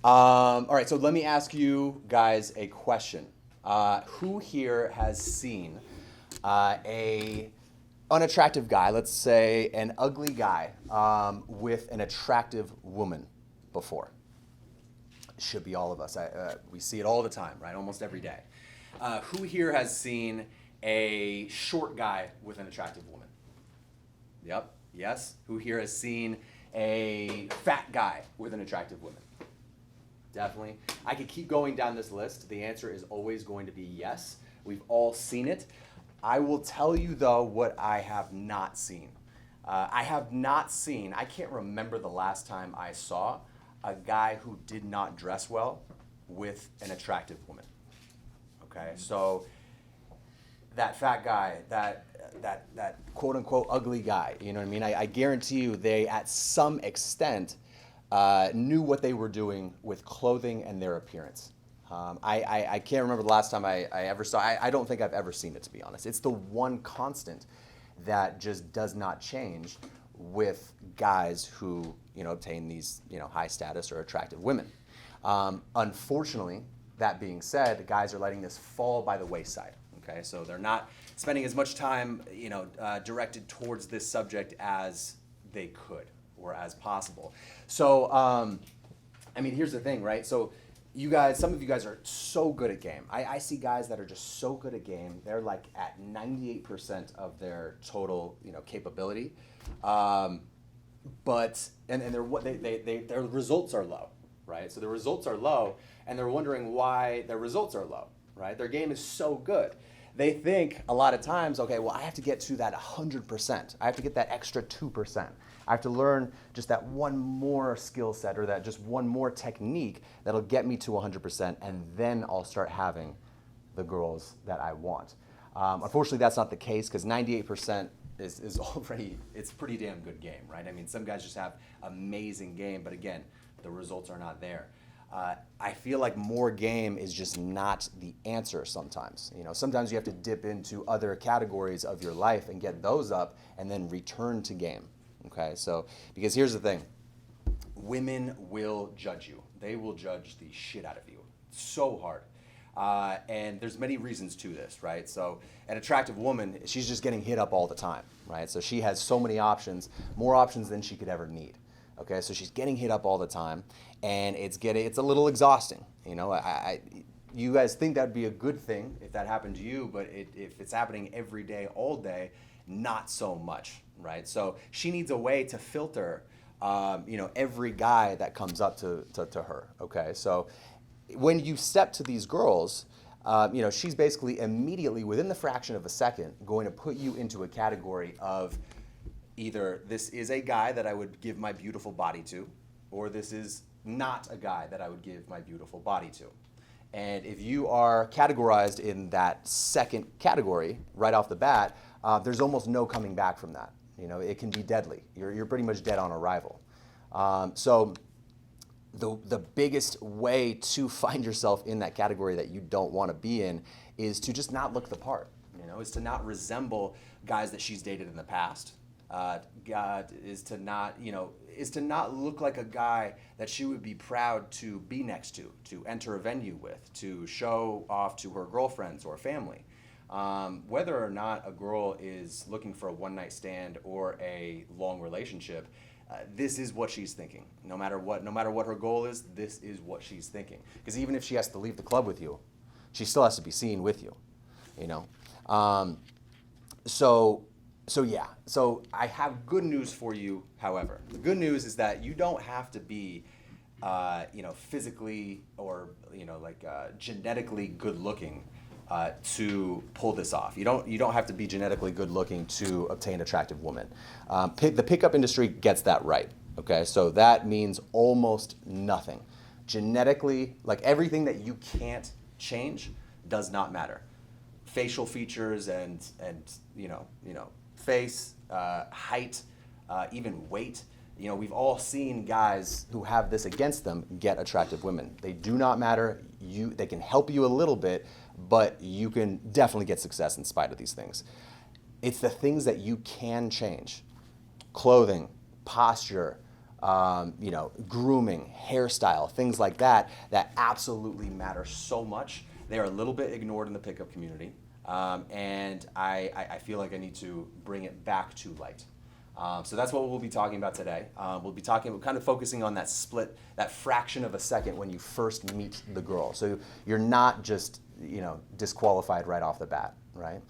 All right, so let me ask you guys a question. Who here has seen a unattractive guy, let's say an ugly guy, with an attractive woman before? It should be all of us. We see it all the time, right? Almost every day. Who here has seen a short guy with an attractive woman? Yep, yes. Who here has seen a fat guy with an attractive woman? Definitely. I could keep going down this list. The answer is always going to be yes. We've all seen it. I will tell you, though, what I have not seen. I can't remember the last time I saw a guy who did not dress well with an attractive woman. Okay, so that fat guy, that quote unquote ugly guy, you know what I mean? I guarantee you they, at some extent, knew what they were doing with clothing and their appearance. I can't remember the last time I ever saw. I don't think I've ever seen it, to be honest. It's the one constant that just does not change with guys who obtain these high status or attractive women. Unfortunately, that being said, guys are letting this fall by the wayside. Okay, so they're not spending as much time directed towards this subject as they could or as possible. So, here's the thing, right? So some of you guys are so good at game. I see guys that are just so good at game. They're like at 98% of their total, capability. But their results are low, right? So the results are low, and they're wondering why their results are low, right? Their game is so good. They think a lot of times, okay, well, I have to get to that 100%. I have to get that extra 2%. I have to learn just that one more skill set or that just one more technique that'll get me to 100%, and then I'll start having the girls that I want. Unfortunately, that's not the case, because 98% is already, it's a pretty damn good game, right? I mean, some guys just have amazing game, but again, the results are not there. I feel like more game is just not the answer sometimes. Sometimes you have to dip into other categories of your life and get those up and then return to game. Okay, so, because here's the thing. Women will judge you. They will judge the shit out of you. So hard. And there's many reasons to this, right? So an attractive woman, she's just getting hit up all the time, right? So she has so many options, more options than she could ever need. Okay, so she's getting hit up all the time, and it's a little exhausting. You guys think that'd be a good thing if that happened to you, but if it's happening every day, all day, not so much, right? So she needs a way to filter, every guy that comes up to her. Okay, so when you step to these girls, she's basically immediately, within the fraction of a second, going to put you into a category of either this is a guy that I would give my beautiful body to, or this is not a guy that I would give my beautiful body to. And if you are categorized in that second category right off the bat, there's almost no coming back from that. It can be deadly. You're pretty much dead on arrival. So the biggest way to find yourself in that category that you don't want to be in is to just not look the part. Is to not resemble guys that she's dated in the past. Is to not look like a guy that she would be proud to be next to enter a venue with, to show off to her girlfriends or family. Whether or not a girl is looking for a one-night stand or a long relationship, this is what she's thinking. No matter what her goal is, this is what she's thinking. Because even if she has to leave the club with you, she still has to be seen with you. So I have good news for you, however. The good news is that you don't have to be, physically or, genetically good looking to pull this off. You don't have to be genetically good looking to obtain an attractive woman. The pickup industry gets that right, okay? So that means almost nothing. Genetically, like everything that you can't change does not matter. Facial features and face, height, even weight. We've all seen guys who have this against them get attractive women. They do not matter. They can help you a little bit, but you can definitely get success in spite of these things. It's the things that you can change. Clothing, posture, grooming, hairstyle, things like that, that absolutely matter so much. They are a little bit ignored in the pickup community, and I feel like I need to bring it back to light. So that's what we'll be talking about today. We'll be kind of focusing on that split, that fraction of a second when you first meet the girl. So you're not just disqualified right off the bat, right?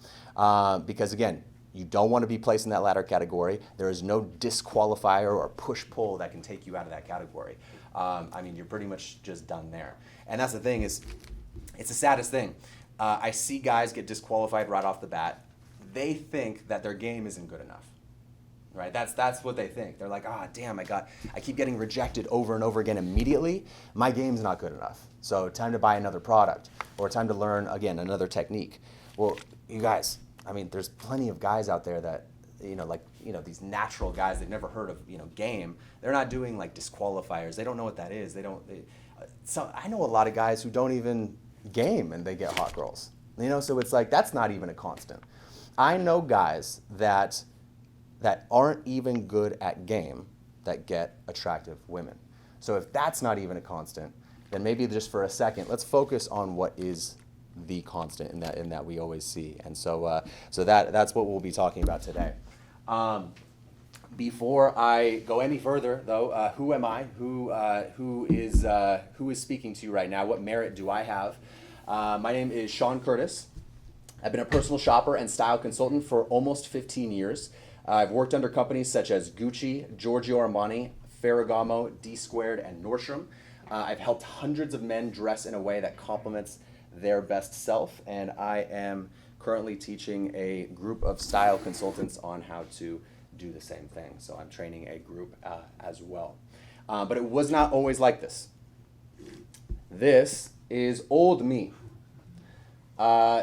Because again, you don't want to be placed in that latter category. There is no disqualifier or push-pull that can take you out of that category. You're pretty much just done there. And that's the thing is, it's the saddest thing. I see guys get disqualified right off the bat. They think that their game isn't good enough, right? That's what they think. They're like, damn, I keep getting rejected over and over again immediately. My game's not good enough. So time to buy another product or time to learn, again, another technique. Well, you guys, there's plenty of guys out there that, these natural guys, they've never heard of, game. They're not doing like disqualifiers. They don't know what that is. So I know a lot of guys who don't even game and they get hot girls. So it's like, that's not even a constant. I know guys that aren't even good at game that get attractive women. So if that's not even a constant, then maybe just for a second, let's focus on what is the constant in that we always see. And so that's what we'll be talking about today. Before I go any further, though, who am I? Who is speaking to you right now? What merit do I have? My name is Sean Curtis. I've been a personal shopper and style consultant for almost 15 years. I've worked under companies such as Gucci, Giorgio Armani, Ferragamo, D Squared, and Nordstrom. I've helped hundreds of men dress in a way that complements their best self, and I am currently teaching a group of style consultants on how to do the same thing. So I'm training a group as well. But it was not always like this. This is old me.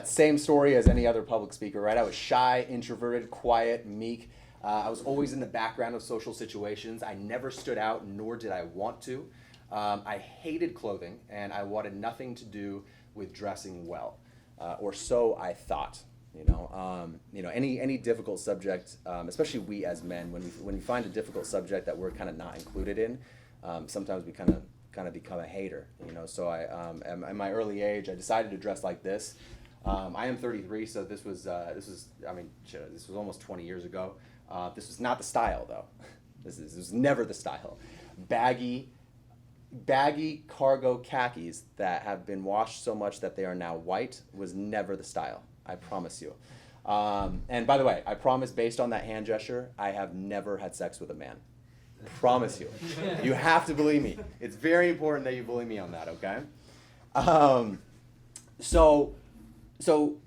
Same story as any other public speaker, right? I was shy, introverted, quiet, meek. I was always in the background of social situations. I never stood out, nor did I want to. I hated clothing, and I wanted nothing to do with dressing well, or so I thought. Any difficult subject, especially we as men, when we find a difficult subject that we're kind of not included in, sometimes we kind of become a hater. So I, at my early age, I decided to dress like this. I am 33, so this was almost 20 years ago. This was not the style, though. This was never the style. Baggy cargo khakis that have been washed so much that they are now white was never the style. I promise you. And by the way, I promise, based on that hand gesture, I have never had sex with a man. Promise you. You have to believe me. It's very important that you believe me on that, okay? So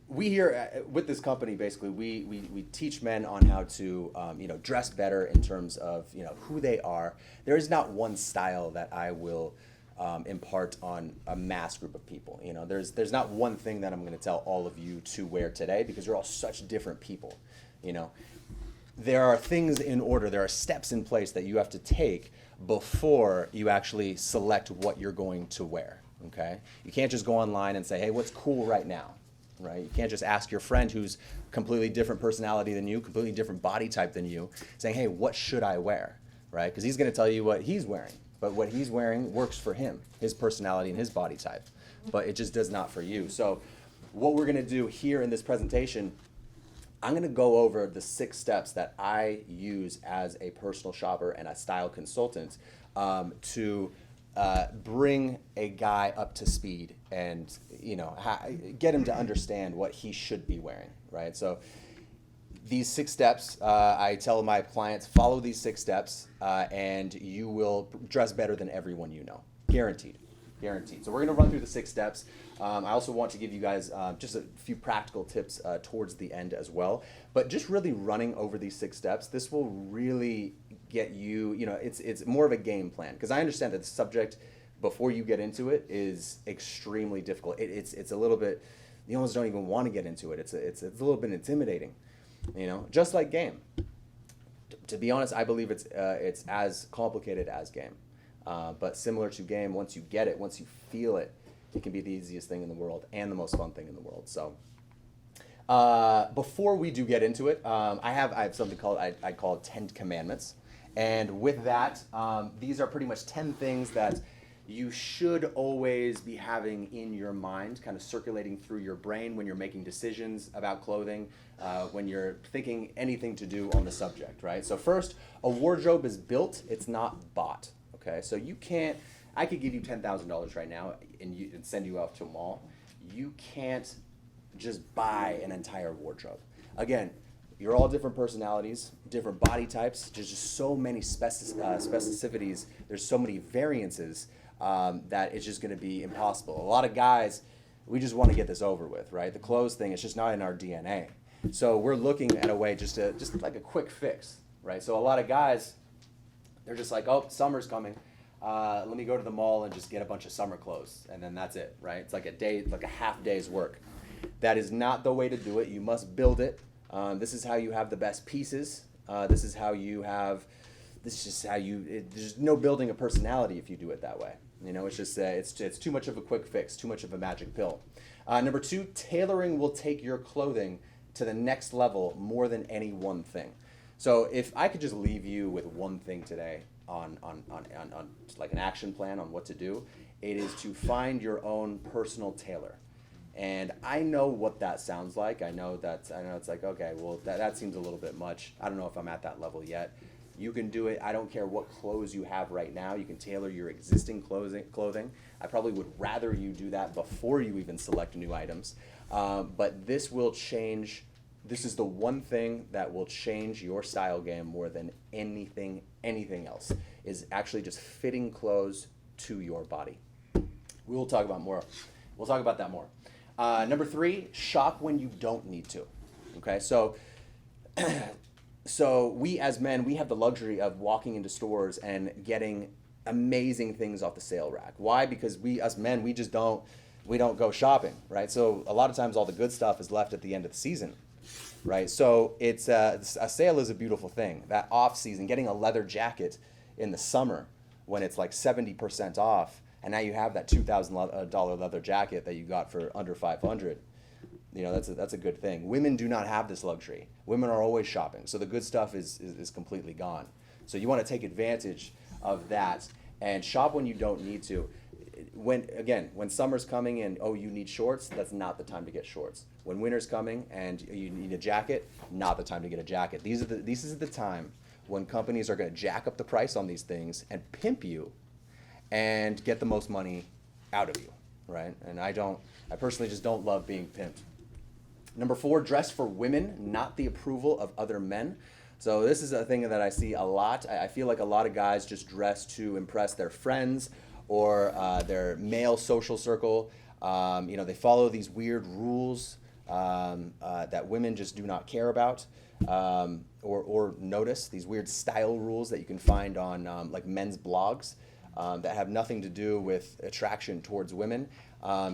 we here with this company, basically, we teach men on how to dress better in terms of who they are. There is not one style that I will impart on a mass group of people. There's not one thing that I'm going to tell all of you to wear today, because you're all such different people. There are things in order. There are steps in place that you have to take before you actually select what you're going to wear. Okay? You can't just go online and say, hey, what's cool right now? Right? You can't just ask your friend who's completely different personality than you, completely different body type than you, saying, hey, what should I wear? Right? Because he's going to tell you what he's wearing. But what he's wearing works for him, his personality and his body type. But it just does not for you. So what we're going to do here in this presentation, I'm going to go over the 6 steps that I use as a personal shopper and a style consultant to bring a guy up to speed and get him to understand what he should be wearing, right? So these 6 steps, I tell my clients, follow these 6 steps and you will dress better than everyone you know. Guaranteed. Guaranteed. So we're going to run through the 6 steps. I also want to give you guys just a few practical tips towards the end as well. But just really running over these 6 steps, this will really get you, it's more of a game plan. Because I understand that the subject, before you get into it, is extremely difficult. It's a little bit, you almost don't even want to get into it. It's a little bit intimidating, just like game. To be honest, I believe it's as complicated as game. But similar to game, once you get it, once you feel it, it can be the easiest thing in the world and the most fun thing in the world. So before we do get into it, I have something called I call 10 commandments. And with that, these are pretty much 10 things that you should always be having in your mind, kind of circulating through your brain when you're making decisions about clothing, when you're thinking anything to do on the subject, right? So first, a wardrobe is built, it's not bought, okay? So you can't, I could give you $10,000 right now and send you out to a mall. You can't just buy an entire wardrobe. Again, you're all different personalities, different body types. There's just so many specificities. There's so many variances that it's just going to be impossible. A lot of guys, we just want to get this over with, right? The clothes thing, it's just not in our DNA. So we're looking at a way just like a quick fix, right? So a lot of guys, they're just like, oh, summer's coming. Let me go to the mall and just get a bunch of summer clothes, and then that's it, right? It's like a half day's work. That is not the way to do it. You must build it. This is how you have the best pieces. This is just how you, there's no building a personality if you do it that way. You know, it's just, it's too much of a quick fix, too much of a magic pill. Number two, tailoring will take your clothing to the next level more than any one thing. So if I could just leave you with one thing today on like an action plan on what to do, it is to find your own personal tailor. And I know what that sounds like. I know it's like, okay, well, that seems a little bit much. I don't know if I'm at that level yet. You can do it. I don't care what clothes you have right now. You can tailor your existing clothing. I probably would rather you do that before you even select new items. But this will change. This is the one thing that will change your style game more than anything else, is actually just fitting clothes to your body. We'll talk about that more. Number three, shop when you don't need to. Okay, so we as men, we have the luxury of walking into stores and getting amazing things off the sale rack. Why? Because we as men, we don't go shopping, right? So a lot of times all the good stuff is left at the end of the season, right? So it's a sale is a beautiful thing. That off season, getting a leather jacket in the summer when it's like 70% off, and now you have that $2,000 leather jacket that you got for under $500. You know, that's a good thing. Women do not have this luxury. Women are always shopping, so the good stuff is completely gone. So you want to take advantage of that and shop when you don't need to. When summer's coming and you need shorts, that's not the time to get shorts. When winter's coming and you need a jacket, not the time to get a jacket. This is the time when companies are going to jack up the price on these things and pimp you and get the most money out of you, right? And I personally just don't love being pimped. Number four, dress for women, not the approval of other men. So this is a thing that I see a lot. I feel like a lot of guys just dress to impress their friends or their male social circle. They follow these weird rules that women just do not care about or notice, these weird style rules that you can find on like men's blogs. That have nothing to do with attraction towards women.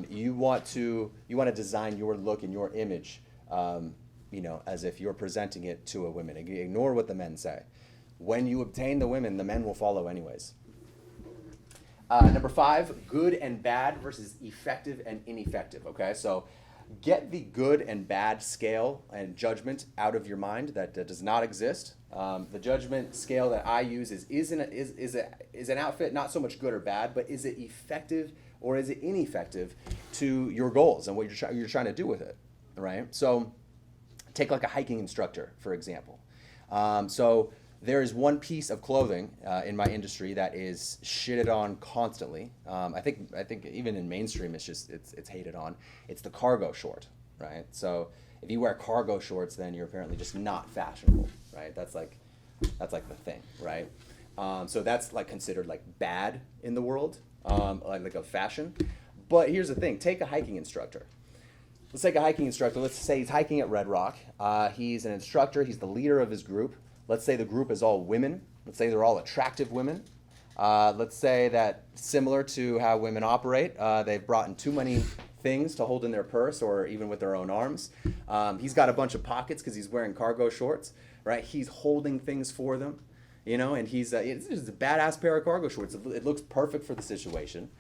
You want to design your look and your image, as if you're presenting it to a woman. Ignore what the men say. When you obtain the women, the men will follow anyways. Number five, good and bad versus effective and ineffective. Okay, so get the good and bad scale and judgment out of your mind. That does not exist. The judgment scale that I use is an outfit not so much good or bad, but is it effective or is it ineffective to your goals and what you're trying to do with it, right? So take like a hiking instructor, for example. So there is one piece of clothing in my industry that is shitted on constantly. I think even in mainstream it's hated on. It's the cargo short, right? So if you wear cargo shorts, then you're apparently just not fashionable, right? That's like the thing, right? So that's like considered like bad in the world, like of fashion. But here's the thing: take a hiking instructor. Let's take a hiking instructor. Let's say he's hiking at Red Rock. He's an instructor. He's the leader of his group. Let's say the group is all women. Let's say they're all attractive women. Let's say that similar to how women operate, they've brought in too many things to hold in their purse or even with their own arms. He's got a bunch of pockets because he's wearing cargo shorts, right? He's holding things for them, and it's a badass pair of cargo shorts. It looks perfect for the situation.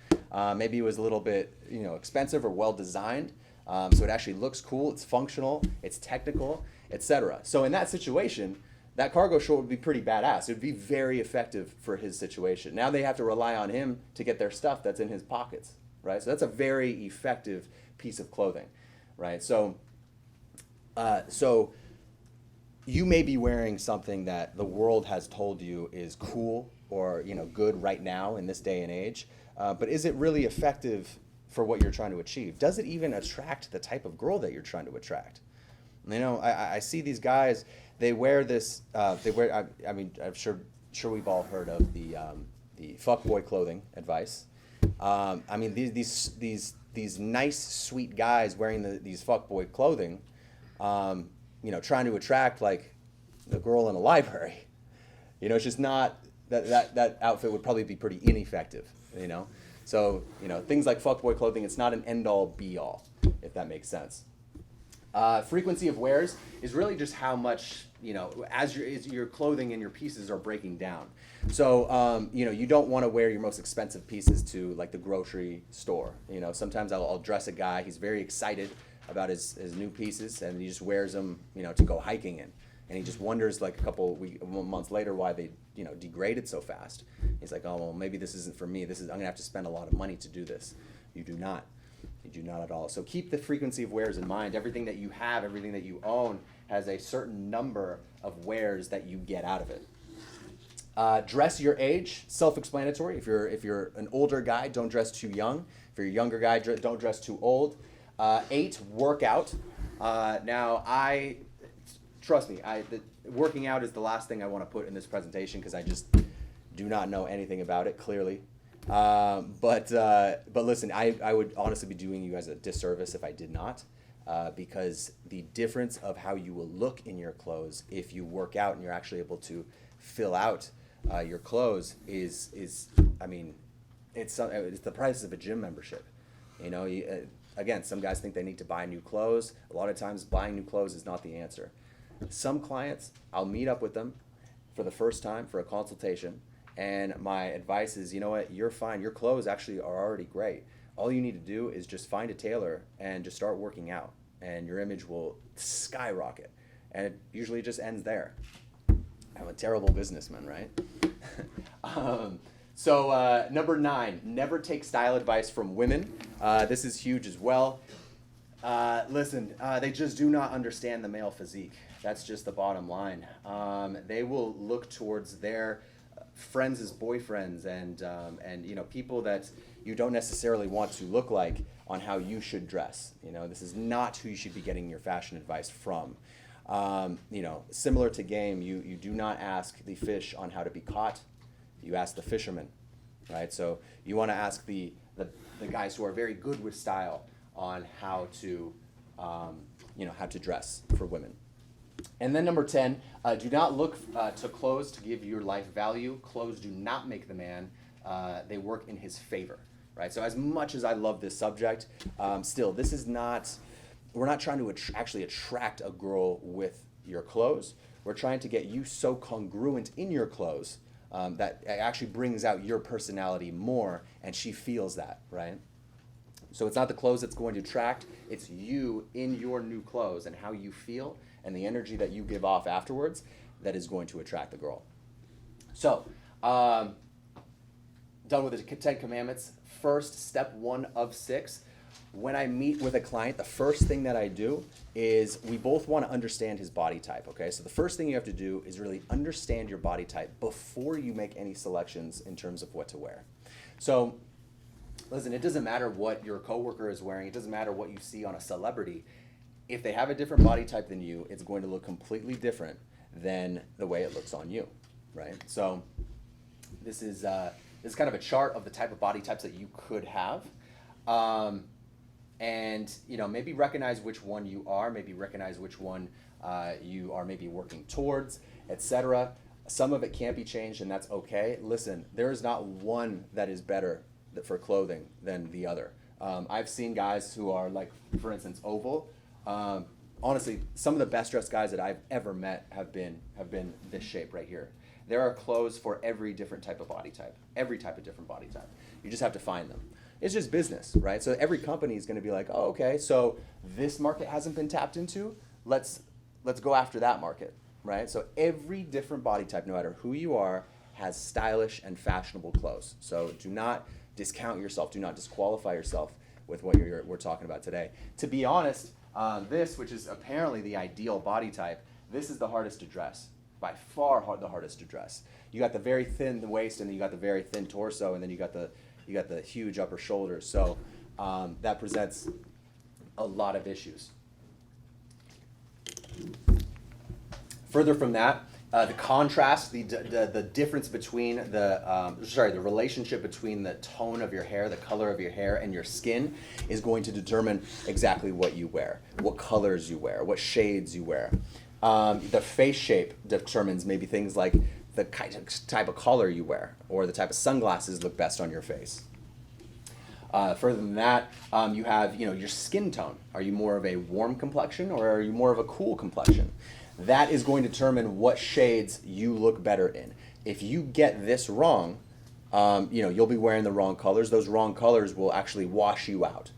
Maybe it was a little bit, expensive or well designed. So it actually looks cool, it's functional, it's technical, etc. So in that situation, that cargo short would be pretty badass. It would be very effective for his situation. Now they have to rely on him to get their stuff that's in his pockets, right? So that's a very effective piece of clothing, right? So you may be wearing something that the world has told you is cool or good right now in this day and age, but is it really effective for what you're trying to achieve? Does it even attract the type of girl that you're trying to attract? I see these guys. They wear this. I'm sure we've all heard of the fuckboy clothing advice. These nice, sweet guys wearing these fuckboy clothing, trying to attract like the girl in a library. It's just not that outfit would probably be pretty ineffective. So things like fuckboy clothing, it's not an end-all, be-all, if that makes sense. Frequency of wears is really just how much, as your clothing and your pieces are breaking down. So, you don't want to wear your most expensive pieces to like the grocery store. Sometimes I'll dress a guy, he's very excited about his new pieces, and he just wears them, to go hiking in. And he just wonders like a couple months later why they, degraded so fast. He's like, oh, well, maybe this isn't for me. I'm going to have to spend a lot of money to do this. You do not. You do not at all. So keep the frequency of wears in mind. Everything that you have, everything that you own has a certain number of wears that you get out of it. Dress your age, self-explanatory. If you're an older guy, don't dress too young. If you're a younger guy, don't dress too old. 8, workout. Trust me, working out is the last thing I want to put in this presentation because I just do not know anything about it, clearly. But listen, I would honestly be doing you guys a disservice if I did not, because the difference of how you will look in your clothes if you work out and you're actually able to fill out your clothes is it's the price of a gym membership. Again, some guys think they need to buy new clothes. A lot of times buying new clothes is not the answer. Some clients, I'll meet up with them for the first time for a consultation, and my advice is, you know what, you're fine. Your clothes actually are already great. All you need to do is just find a tailor and just start working out, and your image will skyrocket. And it usually just ends there. I'm a terrible businessman, right? Number 9, never take style advice from women. This is huge as well. Listen, they just do not understand the male physique. That's just the bottom line. They will look towards their friends as boyfriends and people that you don't necessarily want to look like on how you should dress. This is not who you should be getting your fashion advice from. Similar to game, you do not ask the fish on how to be caught. You ask the fisherman, right? So you want to ask the guys who are very good with style on how to dress for women. And then number 10, do not look to clothes to give your life value. Clothes do not make the man. They work in his favor, right? So as much as I love this subject, still, we're not trying to actually attract a girl with your clothes. We're trying to get you so congruent in your clothes that it actually brings out your personality more, and she feels that, right? So it's not the clothes that's going to attract, it's you in your new clothes and how you feel and the energy that you give off afterwards that is going to attract the girl. So, done with the 10 commandments. First, step 1 of 6. When I meet with a client, the first thing that I do is we both want to understand his body type, okay? So the first thing you have to do is really understand your body type before you make any selections in terms of what to wear. So, listen, it doesn't matter what your coworker is wearing. It doesn't matter what you see on a celebrity. If they have a different body type than you, it's going to look completely different than the way it looks on you, right? So this is kind of a chart of the type of body types that you could have. And maybe recognize which one you are, maybe recognize which one you are maybe working towards, etc. Some of it can't be changed, and that's okay. Listen, there is not one that is better for clothing than the other. I've seen guys who are like, for instance, oval. Honestly, some of the best dressed guys that I've ever met have been this shape right here. There are clothes for every different type of body type, every type of different body type. You just have to find them. It's just business, right? So every company is going to be like, oh, okay, so this market hasn't been tapped into. Let's go after that market, right? So every different body type, no matter who you are, has stylish and fashionable clothes. So do not discount yourself. Do not disqualify yourself with what we're talking about today. To be honest, this, which is apparently the ideal body type, this is the hardest to dress. By far the hardest to dress. You got the very thin waist, and then you got the very thin torso, and then you got the huge upper shoulders. So that presents a lot of issues. Further from that, the contrast, the difference between the relationship between the tone of your hair, the color of your hair, and your skin is going to determine exactly what you wear, what colors you wear, what shades you wear. The face shape determines maybe things like the type of collar you wear, or the type of sunglasses look best on your face. Further than that, you have your skin tone. Are you more of a warm complexion, or are you more of a cool complexion? That is going to determine what shades you look better in. If you get this wrong, you'll be wearing the wrong colors. Those wrong colors will actually wash you out.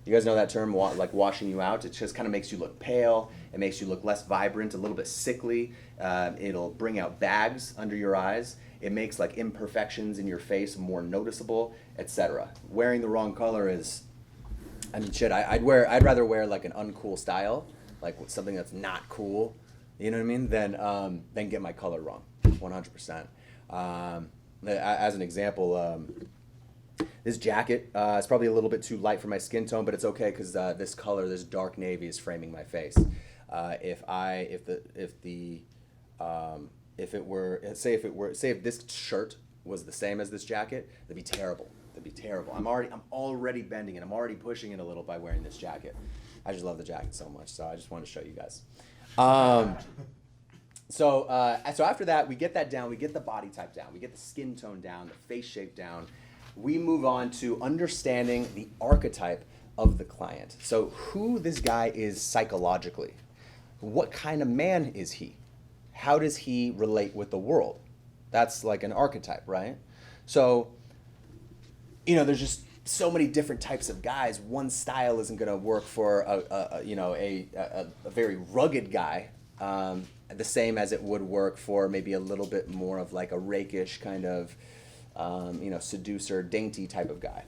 You guys know that term, like washing you out? It just kind of makes you look pale. It makes you look less vibrant, a little bit sickly. It'll bring out bags under your eyes. It makes like imperfections in your face more noticeable, etc. Wearing the wrong color is, I'd rather wear like an uncool style, like something that's not cool, you know what I mean, than get my color wrong, 100%. As an example, this jacket is probably a little bit too light for my skin tone, but it's okay because this color, this dark navy, is framing my face. If this shirt was the same as this jacket, that'd be terrible. That'd be terrible. I'm already bending it. I'm already pushing it a little by wearing this jacket. I just love the jacket so much, so I just wanted to show you guys. So after that, we get that down. We get the body type down. We get the skin tone down, the face shape down. We move on to understanding the archetype of the client. So who this guy is psychologically. What kind of man is he? How does he relate with the world? That's like an archetype, right? So, there's just so many different types of guys. One style isn't going to work for a very rugged guy, the same as it would work for maybe a little bit more of like a rakish kind of, seducer, dainty type of guy,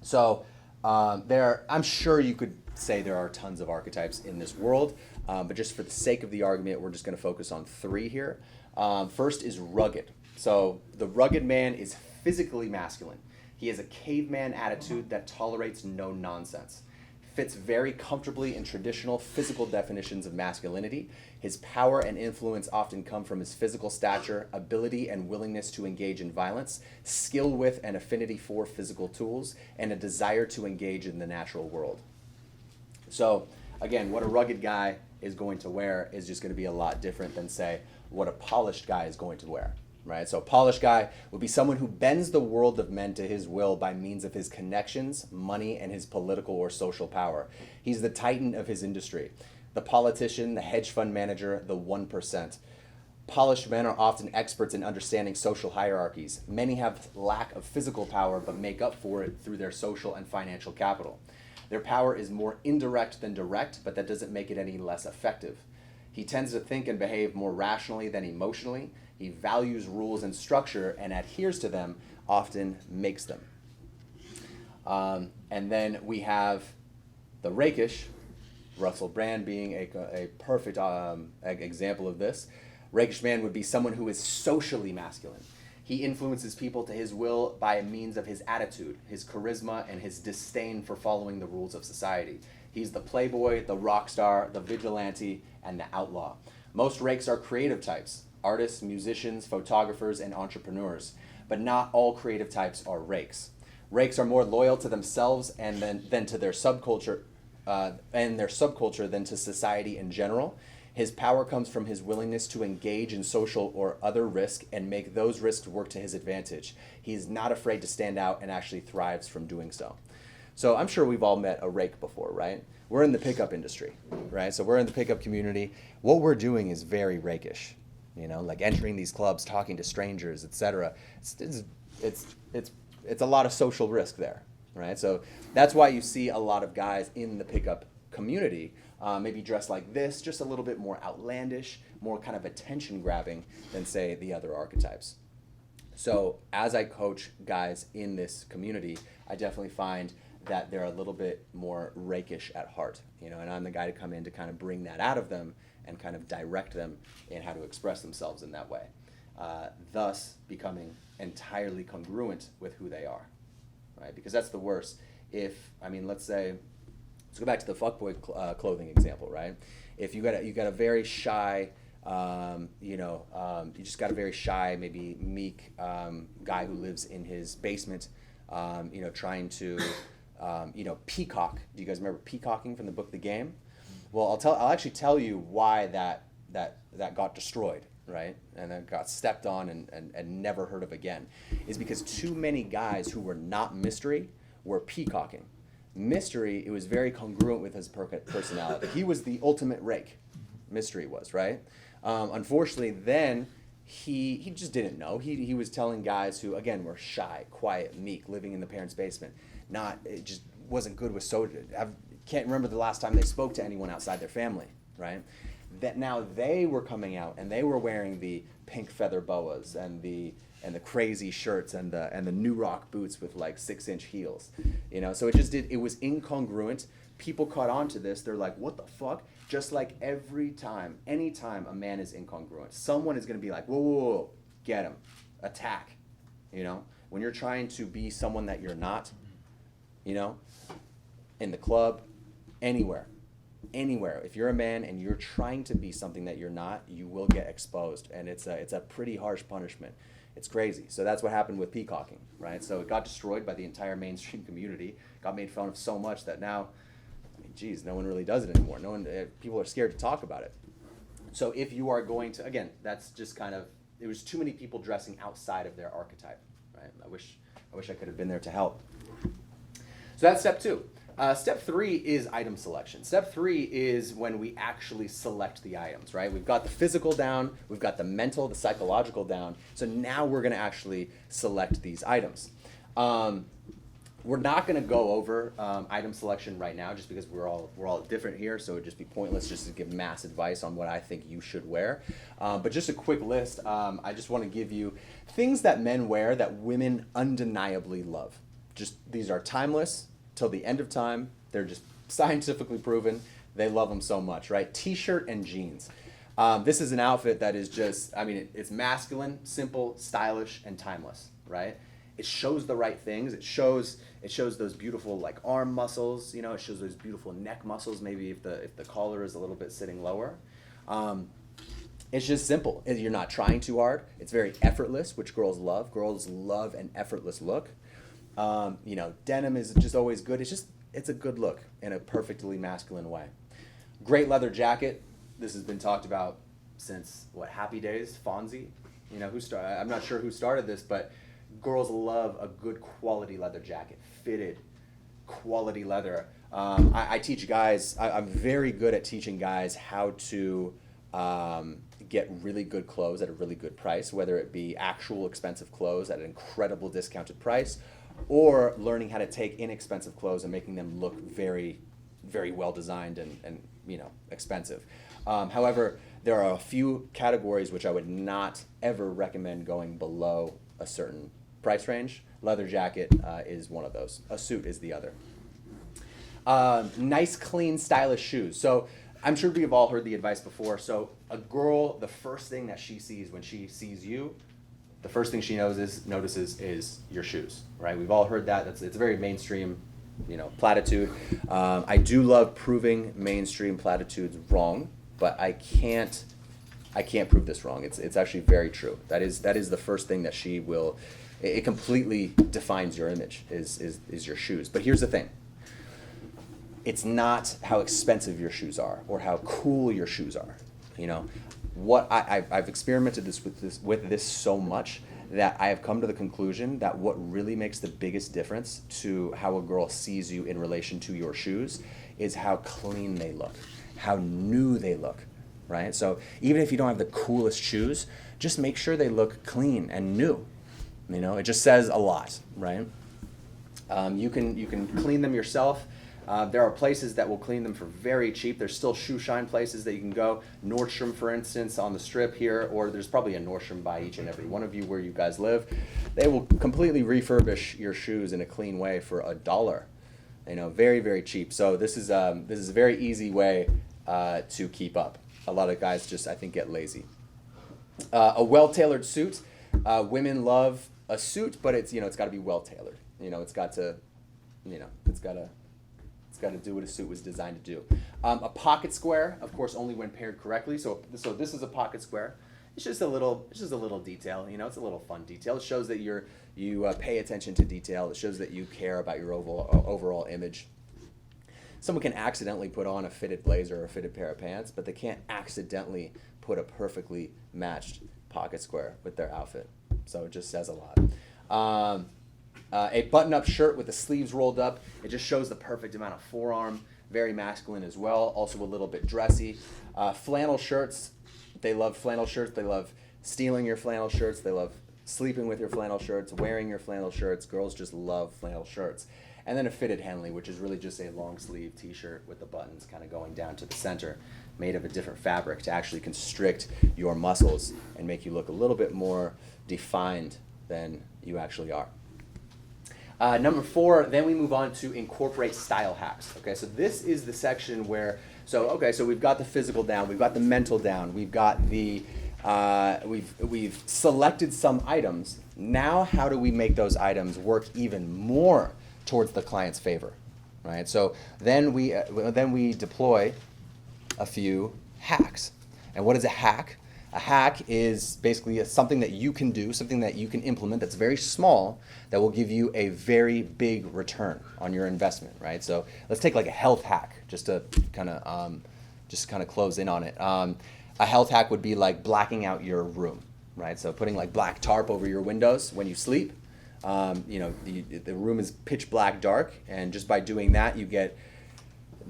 So I'm sure you could say there are tons of archetypes in this world, but just for the sake of the argument, we're just going to focus on 3 here. First is rugged. So the rugged man is physically masculine. He has a caveman attitude that tolerates no nonsense. Fits very comfortably in traditional physical definitions of masculinity. His power and influence often come from his physical stature, ability and willingness to engage in violence, skill with and affinity for physical tools, and a desire to engage in the natural world. So again, what a rugged guy is going to wear is just going to be a lot different than, say, what a polished guy is going to wear, right? So a polished guy would be someone who bends the world of men to his will by means of his connections, money, and his political or social power. He's the titan of his industry, the politician, the hedge fund manager, the 1%. Polished men are often experts in understanding social hierarchies. Many have lack of physical power but make up for it through their social and financial capital. Their power is more indirect than direct, but that doesn't make it any less effective. He tends to think and behave more rationally than emotionally. He values rules and structure and adheres to them, often makes them. And then we have the rakish, Russell Brand being a perfect example of this. Rakish man would be someone who is socially masculine. He influences people to his will by means of his attitude, his charisma, and his disdain for following the rules of society. He's the playboy, the rock star, the vigilante, and the outlaw. Most rakes are creative types, artists, musicians, photographers, and entrepreneurs. But not all creative types are rakes. Rakes are more loyal to themselves and than to their subculture, than to society in general. His power comes from his willingness to engage in social or other risk and make those risks work to his advantage. He's not afraid to stand out and actually thrives from doing so. So I'm sure we've all met a rake before, right? We're in the pickup industry, right? So we're in the pickup community. What we're doing is very rakish, like entering these clubs, talking to strangers, etc. It's a lot of social risk there, right? So that's why you see a lot of guys in the pickup community maybe dress like this, just a little bit more outlandish, more kind of attention grabbing than say the other archetypes. So as I coach guys in this community, I definitely find that they're a little bit more rakish at heart, and I'm the guy to come in to kind of bring that out of them and kind of direct them in how to express themselves in that way, thus becoming entirely congruent with who they are, right? Because that's the worst. Let's go back to the fuckboy clothing example, right? If you got a very shy, you just got a very shy, maybe meek guy who lives in his basement, trying to, peacock. Do you guys remember peacocking from the book The Game? Well, I'll actually tell you why that got destroyed, right? And then got stepped on and never heard of again. Is because too many guys who were not Mystery were peacocking. Mystery, it was very congruent with his personality. He was the ultimate rake. Mystery was, right? Unfortunately, then he just didn't know. He was telling guys who, again, were shy, quiet, meek, living in the parents' basement. It just wasn't good with soda. Can't remember the last time they spoke to anyone outside their family, right? That now they were coming out and they were wearing the pink feather boas and the crazy shirts and the New Rock boots with like 6-inch heels, So it was incongruent. People caught on to this. They're like, what the fuck? Just like anytime a man is incongruent, someone is going to be like, whoa, get him, attack, When you're trying to be someone that you're not, in the club, anywhere, if you're a man and you're trying to be something that you're not, you will get exposed, and it's a pretty harsh punishment. It's crazy. So that's what happened with peacocking, right? So it got destroyed by the entire mainstream community, got made fun of so much that now, no one really does it anymore. People are scared to talk about it. So if you are going to, again, that's just kind of, there was too many people dressing outside of their archetype, right? I wish I could have been there to help. So that's step 2. Step 3 is item selection. Step 3 is when we actually select the items, right? We've got the physical down, we've got the mental, the psychological down. So now we're going to actually select these items. We're not going to go over item selection right now, just because we're all different here. So it'd just be pointless just to give mass advice on what I think you should wear. But just a quick list. I just want to give you things that men wear that women undeniably love. These are timeless. Till the end of time, they're just scientifically proven. They love them so much, right? T-shirt and jeans. This is an outfit that is just, it's masculine, simple, stylish, and timeless, right? It shows the right things. It shows those beautiful like arm muscles. It shows those beautiful neck muscles. Maybe if the collar is a little bit sitting lower. It's just simple. You're not trying too hard. It's very effortless, which girls love. Girls love an effortless look. Denim is just always good. It's a good look in a perfectly masculine way. Great leather jacket. This has been talked about since Happy Days, Fonzie. I'm not sure who started this, but girls love a good quality leather jacket, fitted, quality leather. I teach guys. I'm very good at teaching guys how to get really good clothes at a really good price, whether it be actual expensive clothes at an incredible discounted price, or learning how to take inexpensive clothes and making them look very, very well designed and expensive. However, there are a few categories which I would not ever recommend going below a certain price range. Leather jacket is one of those. A suit is the other. Nice, clean, stylish shoes. So I'm sure we've all heard the advice before. So a girl, the first thing that she sees when she sees you, the first thing she notices is your shoes, right? We've all heard that. It's a very mainstream, platitude. I do love proving mainstream platitudes wrong, but I can't prove this wrong. It's actually very true. That is the first thing that she will. It completely defines your image is your shoes. But here's the thing. It's not how expensive your shoes are or how cool your shoes are. What I've experimented with this so much that I have come to the conclusion that what really makes the biggest difference to how a girl sees you in relation to your shoes is how clean they look, how new they look, right? So even if you don't have the coolest shoes, just make sure they look clean and new. It just says a lot, right? You can clean them yourself. There are places that will clean them for very cheap. There's still shoe shine places that you can go. Nordstrom, for instance, on the strip here, or there's probably a Nordstrom by each and every one of you where you guys live. They will completely refurbish your shoes in a clean way for $1. Very, very cheap. So this is a very easy way to keep up. A lot of guys just, I think, get lazy. A well-tailored suit. Women love a suit, but it's got to be well-tailored. It's got to do what a suit was designed to do. A pocket square, of course, only when paired correctly. So this is a pocket square. It's just a little detail. It's a little fun detail. It shows that you pay attention to detail. It shows that you care about your overall image. Someone can accidentally put on a fitted blazer or a fitted pair of pants, but they can't accidentally put a perfectly matched pocket square with their outfit. So it just says a lot. A button-up shirt with the sleeves rolled up. It just shows the perfect amount of forearm. Very masculine as well. Also a little bit dressy. Flannel shirts. They love flannel shirts. They love stealing your flannel shirts. They love sleeping with your flannel shirts, wearing your flannel shirts. Girls just love flannel shirts. And then a fitted Henley, which is really just a long sleeve t-shirt with the buttons kind of going down to the center, made of a different fabric to actually constrict your muscles and make you look a little bit more defined than you actually are. Number 4, then we move on to incorporate style hacks. Okay, so this is the section where, so we've got the physical down, we've got the mental down, we've got the, we've selected some items. Now, how do we make those items work even more towards the client's favor, right? So then we deploy a few hacks. And what is a hack? A hack is basically something that you can do, something that you can implement that's very small that will give you a very big return on your investment, right? So let's take like a health hack just to kind of close in on it. A health hack would be like blacking out your room, right? So putting like black tarp over your windows when you sleep. The room is pitch black dark, and just by doing that, you get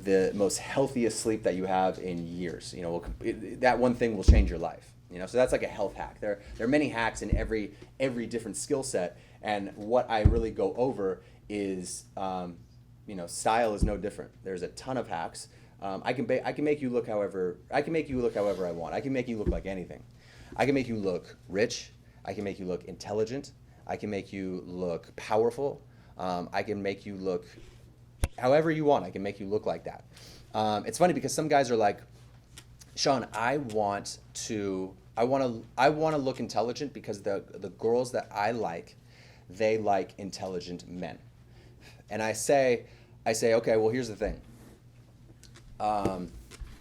the most healthiest sleep that you have in years. That one thing will change your life. So that's like a health hack. There are many hacks in every different skill set, and what I really go over is, style is no different. There's a ton of hacks. I can make you look however I want. I can make you look like anything. I can make you look rich. I can make you look intelligent. I can make you look powerful. I can make you look however you want. I can make you look like that. It's funny because some guys are like, Sean, I want to look intelligent because the girls that I like, they like intelligent men. And I say, okay, well, here's the thing.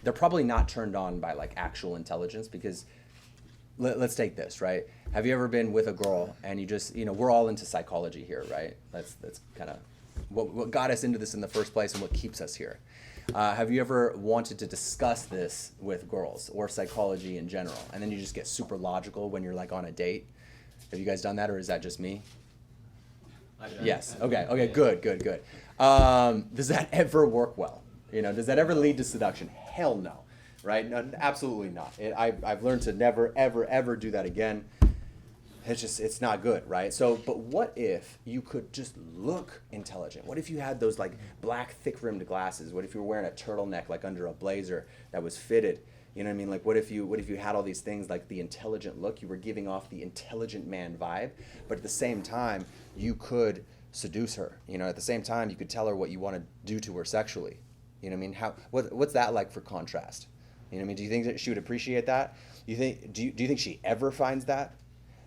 They're probably not turned on by like actual intelligence because let's take this, right? Have you ever been with a girl and you just, we're all into psychology here, right? That's kind of what got us into this in the first place and what keeps us here. Have you ever wanted to discuss this with girls or psychology in general? And then you just get super logical when you're like on a date? Have you guys done that, or is that just me? Yes. Okay. Good. Does that ever work well? Does that ever lead to seduction? Hell no. Right? No, absolutely not. I've learned to never, ever do that again. It's not good, right? So, but what if you could just look intelligent? What if you had those like black thick-rimmed glasses? What if you were wearing a turtleneck like under a blazer that was fitted? You know what I mean? Like what if you had all these things like the intelligent look? You were giving off the intelligent man vibe, but at the same time, you could seduce her. At the same time, you could tell her what you want to do to her sexually. You know what I mean? What's that like for contrast? You know what I mean? Do you think that she would appreciate that? Do you think she ever finds that?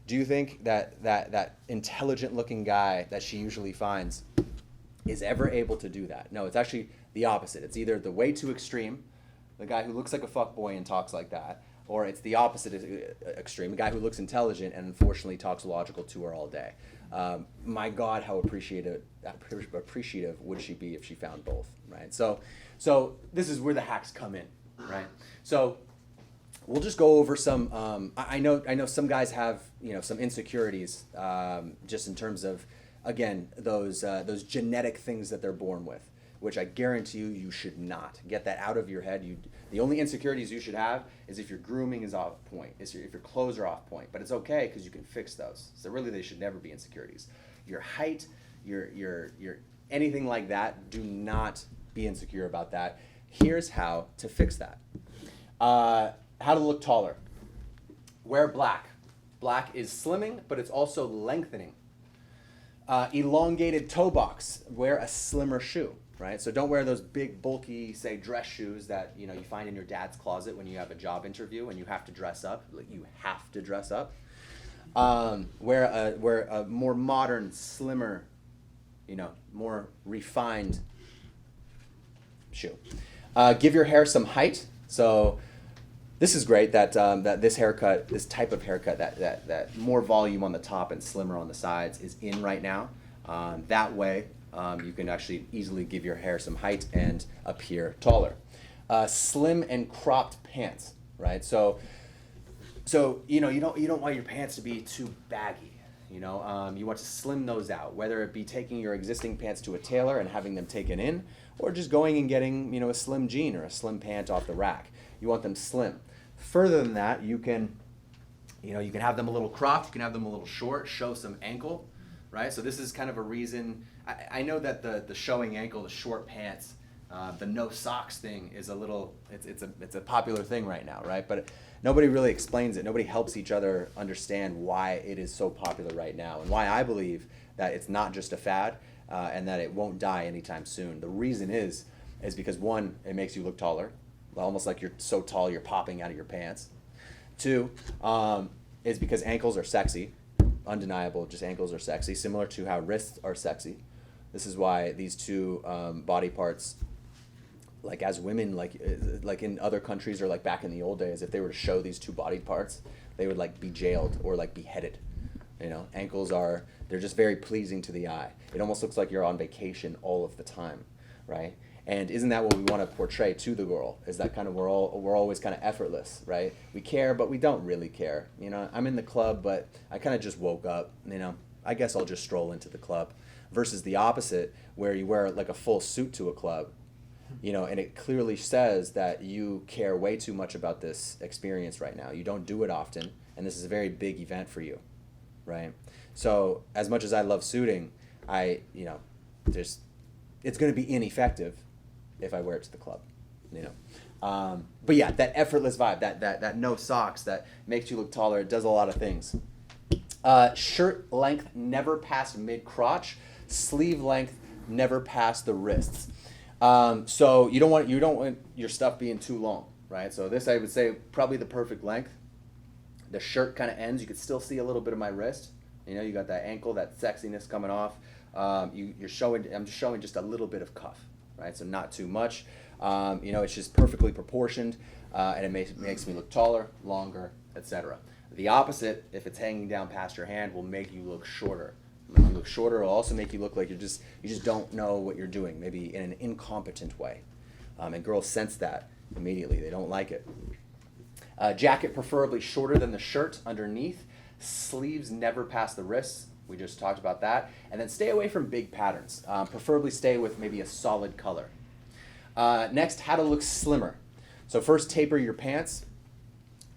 Do you think that intelligent-looking guy that she usually finds is ever able to do that? No, it's actually the opposite. It's either the way too extreme, the guy who looks like a fuckboy and talks like that, or it's the opposite extreme, the guy who looks intelligent and unfortunately talks logical to her all day. My God, how appreciative would she be if she found both, right? So this is where the hacks come in, right? So we'll just go over some. I know some guys have some insecurities just in terms of, again, those genetic things that they're born with, which I guarantee you should not get that out of your head. The only insecurities you should have is if your grooming is off point, if your clothes are off point, but it's okay because you can fix those. So really, they should never be insecurities. Your height, your anything like that, do not be insecure about that. Here's how to fix that. How to look taller. Wear black. Black is slimming, but it's also lengthening. Elongated toe box. Wear a slimmer shoe, right? So don't wear those big, bulky, say, dress shoes that you find in your dad's closet when you have a job interview and you have to dress up. Like, you have to dress up. Wear a more modern, slimmer, more refined shoe. Give your hair some height. So this is great that this haircut, this type of haircut, that more volume on the top and slimmer on the sides is in right now. That way, you can actually easily give your hair some height and appear taller. Slim and cropped pants, right? So you don't want your pants to be too baggy. You want to slim those out, whether it be taking your existing pants to a tailor and having them taken in, or just going and getting a slim jean or a slim pant off the rack. You want them slim. Further than that, you can have them a little cropped, you can have them a little short, show some ankle, right? So this is kind of a reason. I know that the showing ankle, the short pants, the no socks thing is it's a popular thing right now, right? But nobody really explains it. Nobody helps each other understand why it is so popular right now and why I believe that it's not just a fad and that it won't die anytime soon. The reason is because, one, it makes you look taller, almost like you're so tall you're popping out of your pants. Two, is because ankles are sexy, undeniable, just ankles are sexy, similar to how wrists are sexy. This is why these two body parts, like as women, like in other countries or like back in the old days, if they were to show these two body parts, they would like be jailed or like beheaded. Ankles they're just very pleasing to the eye. It almost looks like you're on vacation all of the time, right? And isn't that what we want to portray to the girl? Is that kind of we're always kind of effortless, right? We care, but we don't really care. I'm in the club, but I kind of just woke up. I guess I'll just stroll into the club. Versus the opposite, where you wear like a full suit to a club, and it clearly says that you care way too much about this experience right now. You don't do it often, and this is a very big event for you, right? So as much as I love suiting, it's going to be ineffective if I wear it to the club, But yeah, that effortless vibe, that no socks, that makes you look taller. It does a lot of things. Shirt length never past mid crotch. Sleeve length never past the wrists. So you don't want your stuff being too long, right? So this, I would say, probably the perfect length. The shirt kind of ends. You could still see a little bit of my wrist. You got that ankle, that sexiness coming off. You're showing. I'm just showing just a little bit of cuff, right? So not too much. It's just perfectly proportioned, and it makes me look taller, longer, etc. The opposite, if it's hanging down past your hand, will make you look shorter. Make you look shorter. It'll also make you look like you just don't know what you're doing, maybe in an incompetent way. And girls sense that immediately. They don't like it. Jacket preferably shorter than the shirt underneath. Sleeves never past the wrists. We just talked about that. And then stay away from big patterns. Preferably stay with maybe a solid color. Next, how to look slimmer. So first, taper your pants.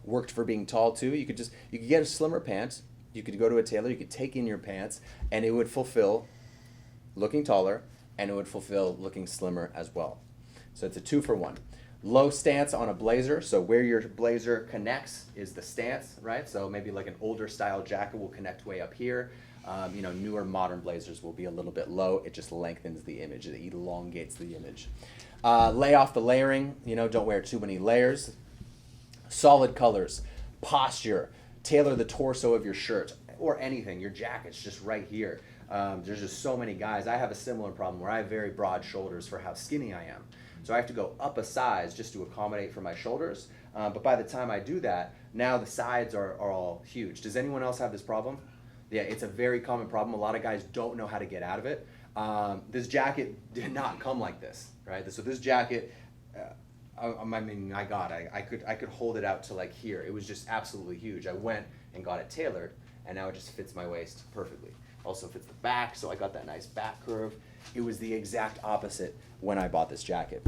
Worked for being tall too. You could get a slimmer pant. You could go to a tailor. You could take in your pants, and it would fulfill looking taller, and it would fulfill looking slimmer as well. So it's a 2-for-1. Low stance on a blazer. So where your blazer connects is the stance, right? So maybe like an older style jacket will connect way up here. Newer modern blazers will be a little bit low. It just lengthens the image. It elongates the image. Lay off the layering. Don't wear too many layers. Solid colors. Posture. Tailor the torso of your shirt or anything. Your jacket's just right here. There's just so many guys. I have a similar problem where I have very broad shoulders for how skinny I am. So I have to go up a size just to accommodate for my shoulders. But by the time I do that, now the sides are all huge. Does anyone else have this problem? Yeah, it's a very common problem. A lot of guys don't know how to get out of it. This jacket did not come like this, right? So this jacket, I could hold it out to like here. It was just absolutely huge. I went and got it tailored, and now it just fits my waist perfectly. Also fits the back, so I got that nice back curve. It was the exact opposite when I bought this jacket.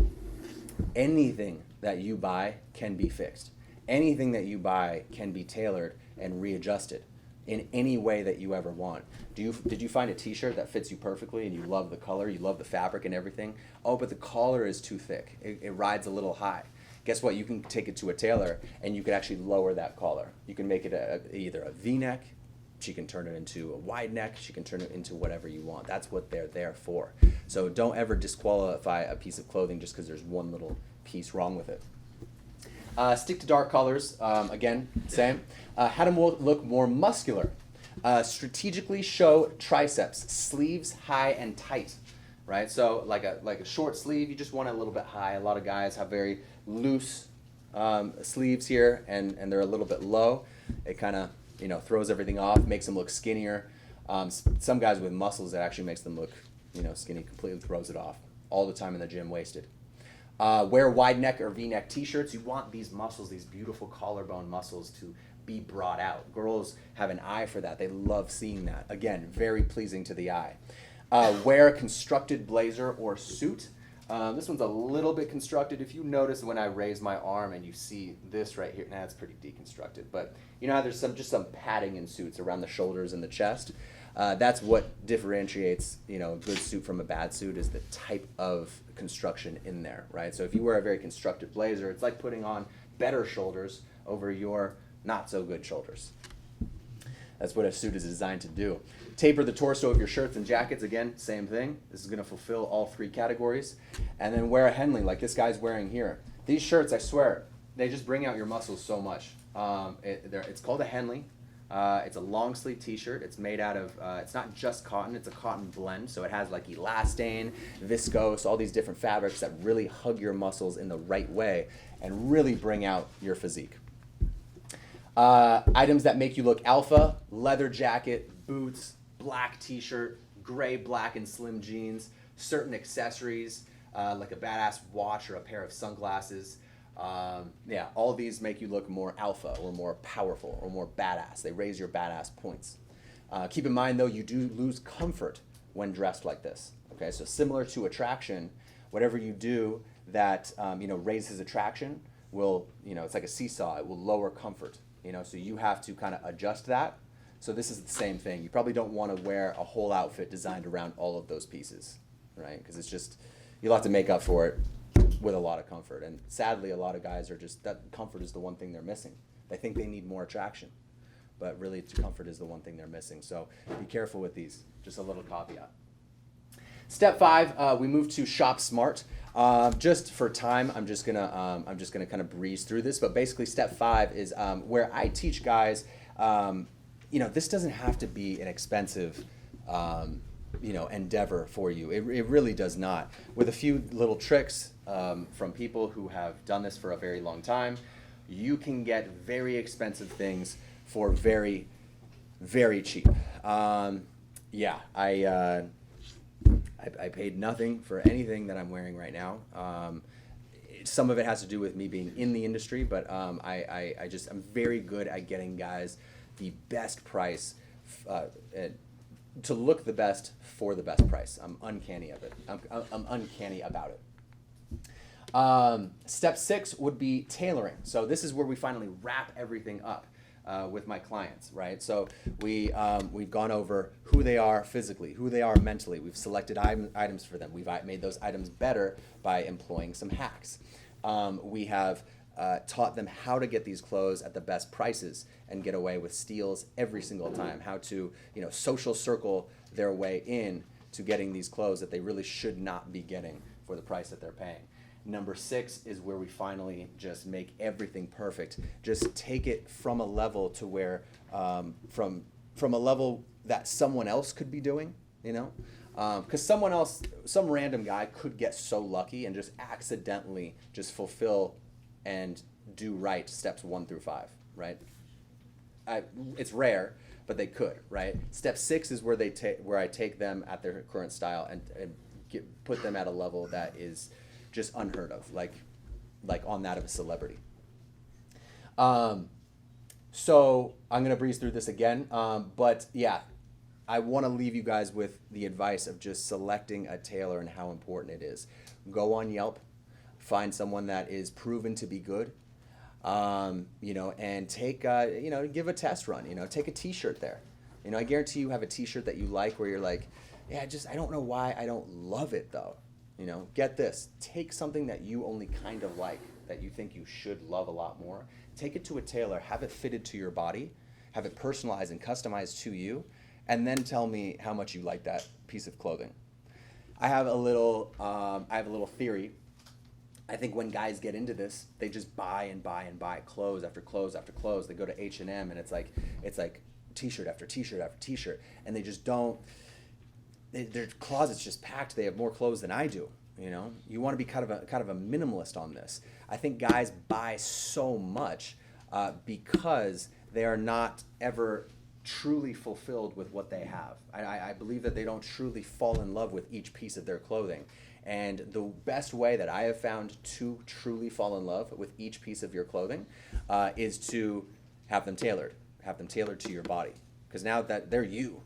Anything that you buy can be fixed. Anything that you buy can be tailored and readjusted. in any way that you ever want. Did you find a t-shirt that fits you perfectly and you love the color, you love the fabric and everything? Oh, but the collar is too thick. It rides a little high. Guess what? You can take it to a tailor and you can actually lower that collar. You can make it either a V-neck, she can turn it into a wide neck, she can turn it into whatever you want. That's what they're there for. So don't ever disqualify a piece of clothing just because there's one little piece wrong with it. Stick to dark colors. Again, same. How to look more muscular. Strategically show triceps, sleeves high and tight, right? So like a short sleeve, you just want it a little bit high. A lot of guys have very loose sleeves here, and they're a little bit low. It kind of throws everything off, makes them look skinnier. Some guys with muscles, it actually makes them look skinny, completely throws it off. All the time in the gym, wasted. Wear wide neck or V-neck t-shirts. You want these muscles, these beautiful collarbone muscles, to be brought out. Girls have an eye for that. They love seeing that. Again, very pleasing to the eye. Wear a constructed blazer or suit. This one's a little bit constructed. If you notice when I raise my arm and you see this right here, it's pretty deconstructed, but you know how there's just some padding in suits around the shoulders and the chest? That's what differentiates a good suit from a bad suit, is the type of construction in there, right? So if you wear a very constructed blazer, it's like putting on better shoulders over your not so good shoulders. That's what a suit is designed to do. Taper the torso of your shirts and jackets. Again, same thing. This is going to fulfill all three categories. And then wear a Henley like this guy's wearing here. These shirts, I swear, they just bring out your muscles so much. It's called a Henley. It's a long sleeve t-shirt. It's made out of, it's not just cotton, it's a cotton blend. So it has like elastane, viscose, all these different fabrics that really hug your muscles in the right way and really bring out your physique. Items that make you look alpha: leather jacket, boots, black t-shirt, gray, black, and slim jeans, certain accessories like a badass watch or a pair of sunglasses. All these make you look more alpha or more powerful or more badass. They raise your badass points. Keep in mind though, you do lose comfort when dressed like this. Okay, so similar to attraction, whatever you do that raises attraction will, it's like a seesaw. It will lower comfort. So you have to kind of adjust that. So this is the same thing. You probably don't want to wear a whole outfit designed around all of those pieces, right? Because it's just, you'll have to make up for it with a lot of comfort. And sadly, a lot of guys are just, that comfort is the one thing they're missing. They think they need more attraction, but really comfort is the one thing they're missing. So be careful with these, just a little caveat. Step 5, we move to shop smart. Just for time, I'm just gonna kind of breeze through this. But basically, step 5 is where I teach guys. This doesn't have to be an expensive, endeavor for you. It really does not. With a few little tricks from people who have done this for a very long time, you can get very expensive things for very, very cheap. I paid nothing for anything that I'm wearing right now. Some of it has to do with me being in the industry, but I'm very good at getting guys the best price, to look the best for the best price. I'm uncanny of it. I'm uncanny about it. Step 6 would be tailoring. So this is where we finally wrap everything up with my clients, right? So we've gone over who they are physically, who they are mentally. We've selected items for them. We've made those items better by employing some hacks. We have taught them how to get these clothes at the best prices and get away with steals every single time. How to, social circle their way in to getting these clothes that they really should not be getting for the price that they're paying. Number 6 is where we finally just make everything perfect. Just take it from a level to where, from a level that someone else could be doing, because someone else, some random guy could get so lucky and just accidentally just fulfill and do right steps 1 through 5, right? It's rare, but they could, right? Step 6 is where where I take them at their current style and put them at a level that is just unheard of, like on that of a celebrity. So I'm gonna breeze through this again, but yeah, I want to leave you guys with the advice of just selecting a tailor and how important it is. Go on Yelp, find someone that is proven to be good. and take, give a test run, take a t-shirt there. I guarantee you have a t-shirt that you like where you're like, yeah, I don't know why I don't love it though. Get this, take something that you only kind of like, that you think you should love a lot more, take it to a tailor, have it fitted to your body, have it personalized and customized to you, and then tell me how much you like that piece of clothing. I have a little theory. I think when guys get into this, they just buy and buy and buy clothes after clothes after clothes. They go to H&M and it's like t-shirt after t-shirt after t-shirt, and they just don't. Their closet's just packed. They have more clothes than I do. You want to be kind of a minimalist on this. I think guys buy so much because they are not ever truly fulfilled with what they have. I believe that they don't truly fall in love with each piece of their clothing. And the best way that I have found to truly fall in love with each piece of your clothing is to have them tailored to your body. Because now that they're you,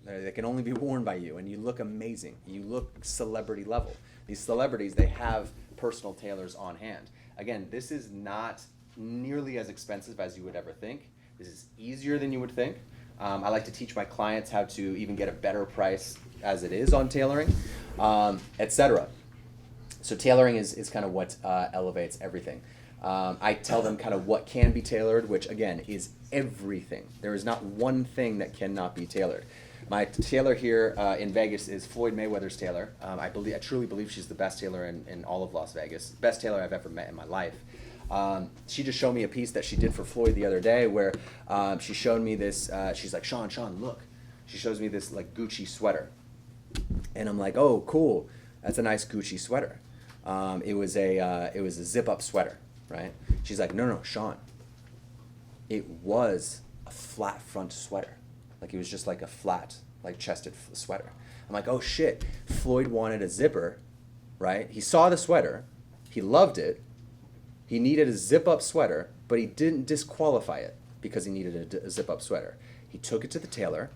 they can only be worn by you, and you look amazing. You look celebrity level. These celebrities, they have personal tailors on hand. Again, this is not nearly as expensive as you would ever think. This is easier than you would think. I like to teach my clients how to even get a better price as it is on tailoring, etc. So tailoring is kind of what elevates everything. I tell them kind of what can be tailored, which again is everything. There is not one thing that cannot be tailored. My tailor here in Vegas is Floyd Mayweather's tailor. I truly believe she's the best tailor in all of Las Vegas. Best tailor I've ever met in my life. She just showed me a piece that she did for Floyd the other day where she showed me this, she's like, Sean, look. She shows me this like Gucci sweater. And I'm like, oh, cool. That's a nice Gucci sweater. It was a zip-up sweater, right? She's like, no, Sean. It was a flat front sweater. Like it was just like a flat, like chested sweater. I'm like, oh shit, Floyd wanted a zipper, right? He saw the sweater, he loved it, he needed a zip-up sweater, but he didn't disqualify it because he needed a zip-up sweater. He took it to the tailor.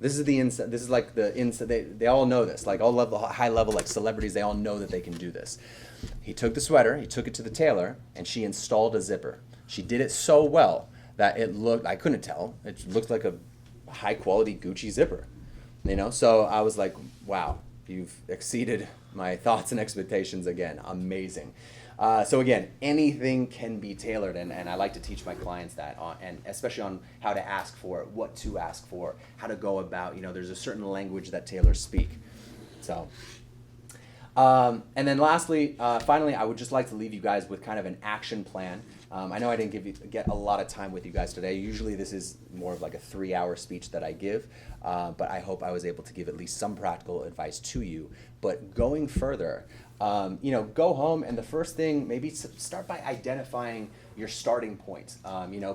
This is the inside. This is like the inside. They all know this. Like all level, high level, like celebrities, they all know that they can do this. He took the sweater, he took it to the tailor, and she installed a zipper. She did it so well that it looked, I couldn't tell, it looked like a high quality Gucci zipper, So I was like, wow, you've exceeded my thoughts and expectations again. Amazing. So again, anything can be tailored, and I like to teach my clients that, and especially on how to ask for it, what to ask for, how to go about, there's a certain language that tailors speak. So, and then lastly, finally, I would just like to leave you guys with kind of an action plan. I know I didn't get a lot of time with you guys today. Usually this is more of like a 3-hour speech that I give, but I hope I was able to give at least some practical advice to you. But going further, go home, and the first thing, maybe start by identifying your starting point.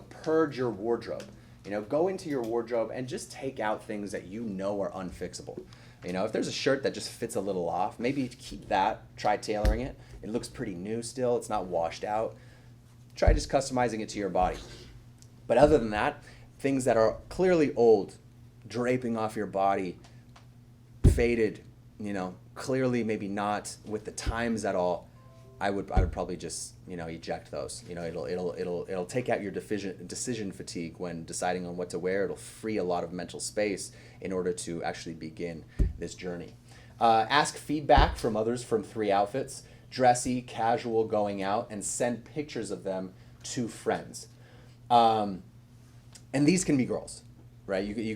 Purge your wardrobe. Go into your wardrobe and just take out things that are unfixable. If there's a shirt that just fits a little off, maybe keep that. Try tailoring it. It looks pretty new still. It's not washed out. Try just customizing it to your body. But other than that, things that are clearly old, draping off your body, faded, clearly maybe not with the times at all, I would probably just eject those. It'll take out your decision fatigue when deciding on what to wear. It'll free a lot of mental space in order to actually begin this journey. Ask feedback from others from 3 outfits: dressy, casual, going out, and send pictures of them to friends. And these can be girls, right? You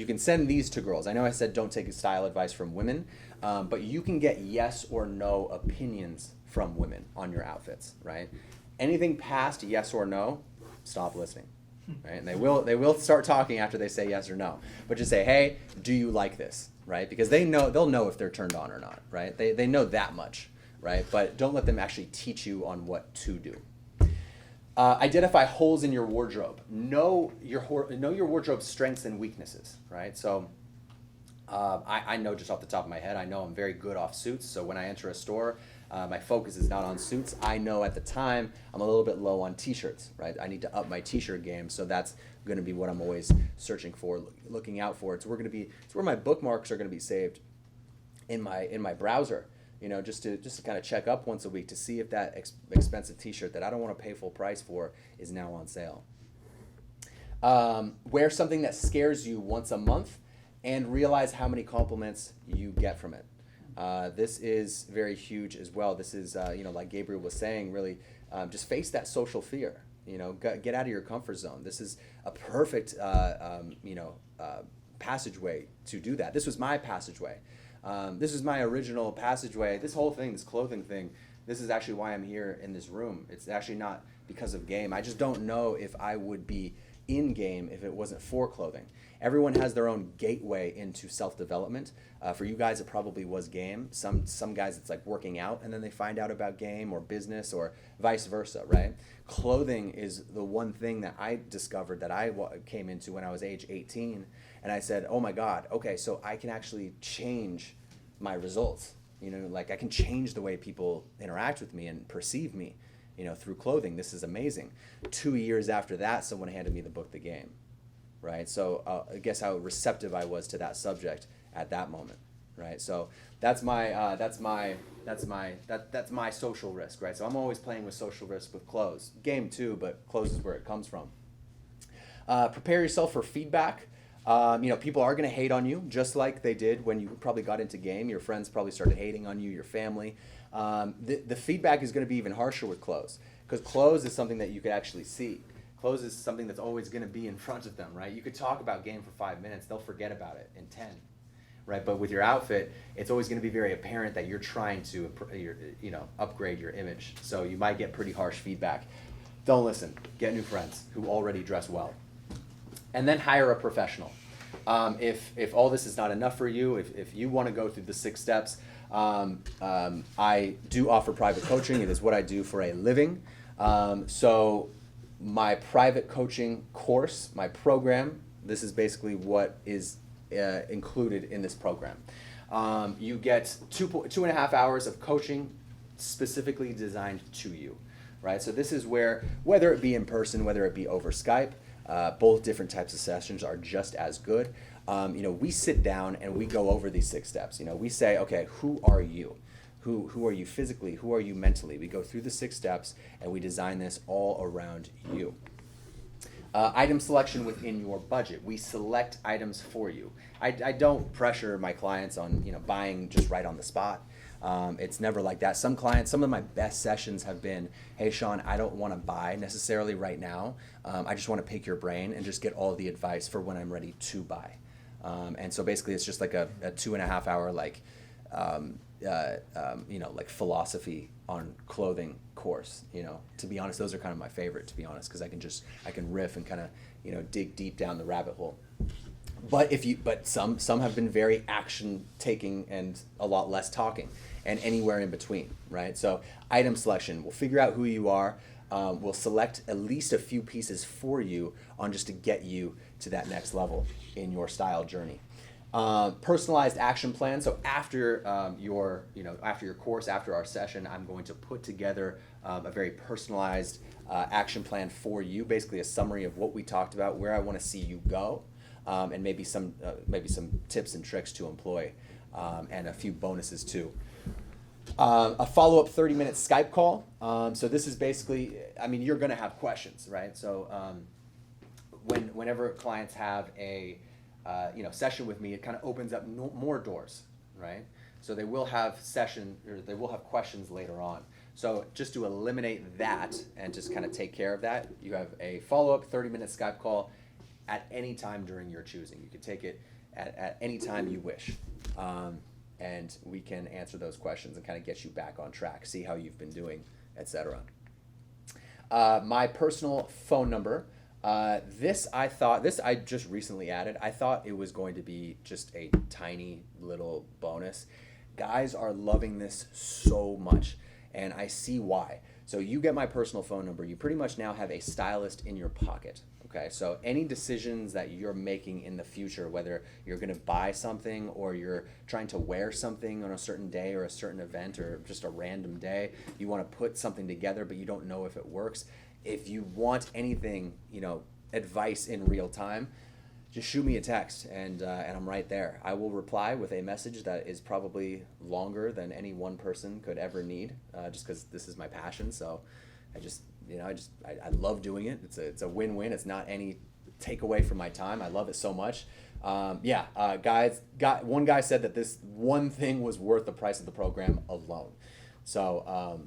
can send these to girls. I know I said don't take style advice from women, but you can get yes or no opinions from women on your outfits, right? Anything past yes or no, stop listening, right? And they will start talking after they say yes or no. But just say, hey, do you like this, right? Because they'll know if they're turned on or not, right? They know that much, right? But don't let them actually teach you on what to do. Identify holes in your wardrobe. Know your wardrobe's strengths and weaknesses, right? So I know just off the top of my head, I know I'm very good off suits. So when I enter a store, my focus is not on suits. I know at the time I'm a little bit low on t-shirts, right? I need to up my t-shirt game. So that's going to be what I'm always searching for, looking out for. It's where my bookmarks are going to be saved in my browser. just to kind of check up once a week to see if that expensive t-shirt that I don't want to pay full price for is now on sale. Wear something that scares you once a month and realize how many compliments you get from it. This is very huge as well. This is, like Gabriel was saying, really just face that social fear. Get out of your comfort zone. This is a perfect, passageway to do that. This was my passageway. This is my original passageway. This whole thing, this clothing thing, this is actually why I'm here in this room. It's actually not because of game. I just don't know if I would be in game if it wasn't for clothing. Everyone has their own gateway into self-development. For you guys, it probably was game. Some guys, it's like working out, and then they find out about game or business or vice versa, right? Clothing is the one thing that I discovered that I came into when I was age 18, and I said, oh my God, okay, so I can actually change my results. Like I can change the way people interact with me and perceive me, through clothing. This is amazing. 2 years after that, someone handed me the book, The Game. Right, so guess how receptive I was to that subject at that moment, right? So that's my social risk, right? So I'm always playing with social risk with clothes, game too, but clothes is where it comes from. Prepare yourself for feedback. People are going to hate on you, just like they did when you probably got into game. Your friends probably started hating on you, your family. The feedback is going to be even harsher with clothes, because clothes is something that you could actually see. Clothes is something that's always going to be in front of them, right? You could talk about game for 5 minutes, they'll forget about it in 10, right? But with your outfit, it's always going to be very apparent that you're trying to, upgrade your image. So you might get pretty harsh feedback. Don't listen. Get new friends who already dress well, and then hire a professional. If all this is not enough for you, if you want to go through the 6 steps, I do offer private coaching. It is what I do for a living. So my private coaching course, my program, this is basically what is included in this program. You get 2.5 hours of coaching specifically designed to you, right? So this is where, whether it be in person, whether it be over Skype, both different types of sessions are just as good. We sit down and we go over these 6 steps. We say, okay, who are you? Who are you physically? Who are you mentally? We go through the 6 steps and we design this all around you. Item selection within your budget. We select items for you. I don't pressure my clients on buying just right on the spot. It's never like that. Some clients, some of my best sessions have been, hey Sean, I don't want to buy necessarily right now. I just want to pick your brain and just get all the advice for when I'm ready to buy. And so basically it's just like a 2.5 hour like philosophy on clothing course. To be honest, those are kind of my favorite, to be honest, because I can riff and kind of dig deep down the rabbit hole. But some have been very action taking and a lot less talking, and anywhere in between, right? So item selection, we'll figure out who you are. We'll select at least a few pieces for you on just to get you to that next level in your style journey. Personalized action plan. So after after your course, after our session, I'm going to put together a very personalized action plan for you. Basically, a summary of what we talked about, where I want to see you go, and maybe some tips and tricks to employ, and a few bonuses too. A follow-up 30-minute Skype call. So this is basically, you're going to have questions, right? So whenever clients have a session with me, it kind of opens up more doors, right? So they will have they will have questions later on. So just to eliminate that and just kind of take care of that, you have a follow-up 30-minute Skype call at any time during your choosing. You can take it at any time you wish. And we can answer those questions and kind of get you back on track, see how you've been doing, etc. My personal phone number. This I just recently added. I thought it was going to be just a tiny little bonus. Guys are loving this so much, and I see why. So you get my personal phone number. You pretty much now have a stylist in your pocket. Okay, so any decisions that you're making in the future, whether you're going to buy something or you're trying to wear something on a certain day or a certain event or just a random day, you want to put something together but you don't know if it works. If you want anything, advice in real time, just shoot me a text, and I'm right there. I will reply with a message that is probably longer than any one person could ever need, just because this is my passion. So I love doing it. It's a win-win. It's not any takeaway from my time. I love it so much. Guys, one guy said that this one thing was worth the price of the program alone. So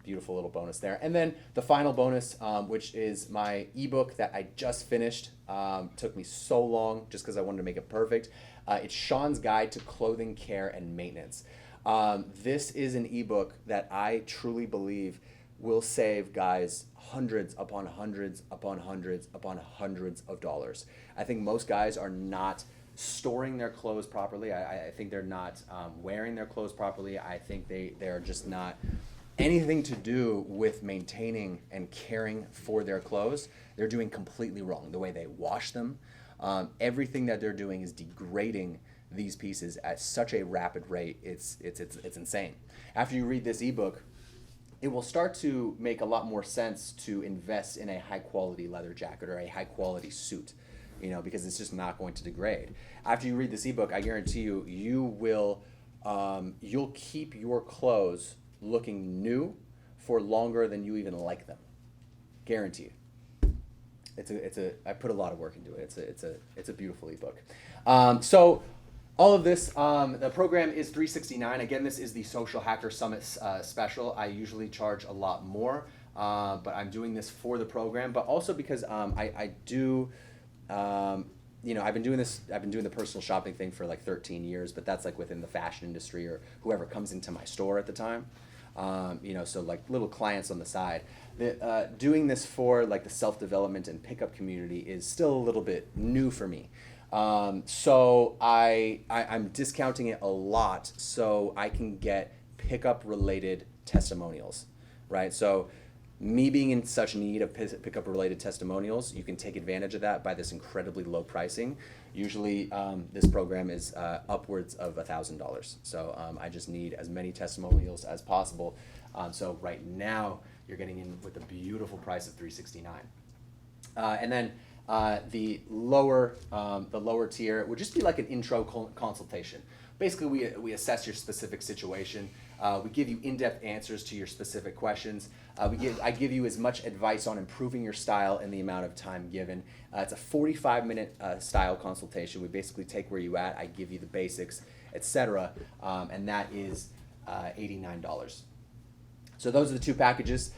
beautiful little bonus there. And then the final bonus, which is my ebook that I just finished. Took me so long just because I wanted to make it perfect. It's Sean's Guide to Clothing Care and Maintenance. This is an ebook that I truly believe will save guys hundreds upon hundreds upon hundreds upon hundreds of dollars. I think most guys are not storing their clothes properly. I think they're not wearing their clothes properly. I think they're just not anything to do with maintaining and caring for their clothes. They're doing completely wrong. The way they wash them, everything that they're doing is degrading these pieces at such a rapid rate. It's insane. After you read this ebook, it will start to make a lot more sense to invest in a high quality leather jacket or a high quality suit, because it's just not going to degrade. After you read this ebook, I guarantee you, you'll keep your clothes looking new for longer than you even like them. Guarantee you. I put a lot of work into it. It's a beautiful ebook. So all of this, the program is $369. Again, this is the Social Hacker Summit special. I usually charge a lot more, but I'm doing this for the program, but also because I do, I've been doing the personal shopping thing for like 13 years, but that's like within the fashion industry or whoever comes into my store at the time. So like little clients on the side. Doing this for like the self-development and pickup community is still a little bit new for me. So I'm discounting it a lot so I can get pickup related testimonials, right? So me being in such need of pickup related testimonials, you can take advantage of that by this incredibly low pricing. Usually this program is upwards of $1,000. So I just need as many testimonials as possible. So right now you're getting in with a beautiful price of $369. And then the lower tier would just be like an intro consultation. Basically, we assess your specific situation. We give you in-depth answers to your specific questions. I give you as much advice on improving your style in the amount of time given. It's a 45-minute style consultation. We basically take where you at. I give you the basics, etc., and that is $89. So those are the two packages.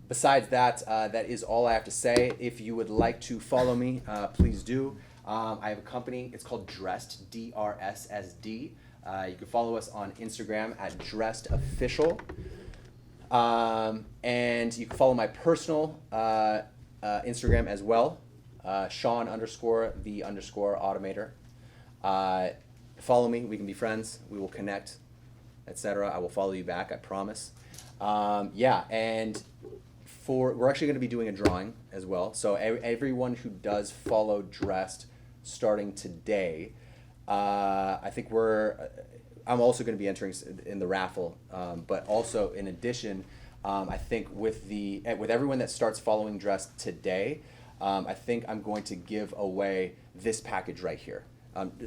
Besides that, that is all I have to say. If you would like to follow me, please do. I have a company. It's called Dressed, DRSSD. You can follow us on Instagram at DressedOfficial. And you can follow my personal Instagram as well, Sean_the_automator. Follow me. We can be friends. We will connect, etc. I will follow you back. I promise. And we're actually going to be doing a drawing as well. So everyone who does follow Dressed starting today, I think I'm also going to be entering in the raffle. But also in addition, I think with everyone that starts following Dressed today, I think I'm going to give away this package right here.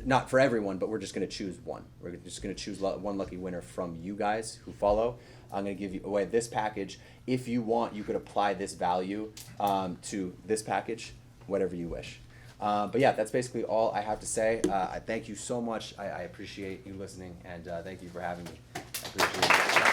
Not for everyone, but we're just going to choose one. We're just going to choose one lucky winner from you guys who follow. I'm going to give you away this package. If you want, you could apply this value to this package, whatever you wish. But yeah, that's basically all I have to say. I thank you so much. I appreciate you listening, and thank you for having me. I appreciate it.